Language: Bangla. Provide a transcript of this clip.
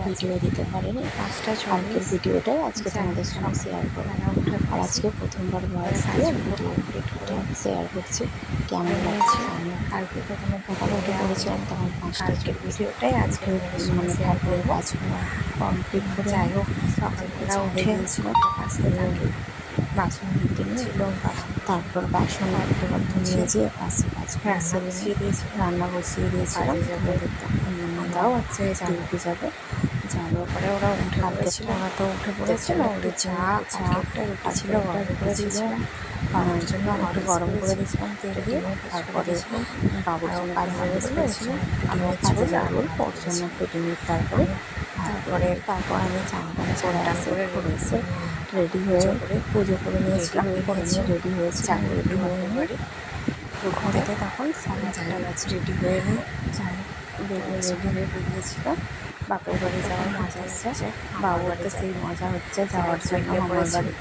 ভিডিও দিতে পারিনি। কালকের ভিডিওটাই আজকে তোমাদের সঙ্গে শেয়ার করবো। আর আজকে প্রথমবার ভয়েস দিয়ে ভিডিওটা শেয়ার করছি। কেমন লাগছে জানিও। কালকে তো কোনো সকালে উঠে পড়েছিলাম তখন 5টা কালকের চল্লিশ। ভিডিওটাই আজকে মানে শেয়ার ঠাকুরের করবো। কাজগুলো কমপ্লিট করে যাই হোক, সকালবেলা উঠে দিয়েছিলাম। আসতে থাকি, বাসন ছিল তারপর বাসন মেজে পাশে রান্না বসিয়ে দিয়েছিলাম। রান্না বসিয়ে দিয়েছিলাম। কাজে যাবে, তোমাদের তখন দাদাও হচ্ছে ডিউটি যাবে। যাওয়ার পরে ওরা উঠে কালকে পড়েছিল। ওরা তো উঠে পড়েছিল। ওদের চা একটা রুটি ছিল, গরম করে দিয়েছিলাম। আমার জন্য একটু গরম করে দিয়েছিলাম তেল দিয়ে। তারপরে বাবুর জন্য একটু হরলিক্স করেছিলাম। আমিও কাজে যাবো ওর জন্য একটু ডিমের তরকারি। তারপর আমি চান টান করে এসে রেডি হয়ে পুজো করে নিয়েছিলাম। করে নিয়ে রেডি হয়েছিলাম। রেডি হয়ে নিয়ে ঘরেতে তখন 4:30 বাজে। রেডি হয়ে নিয়ে রেডি হয়ে বেরিয়েছিলাম বাপের বাড়ি যাওয়ার মজা হচ্ছে। বাবুর তো সেই মজা হচ্ছে যাওয়ার জন্য মামার বাড়ি।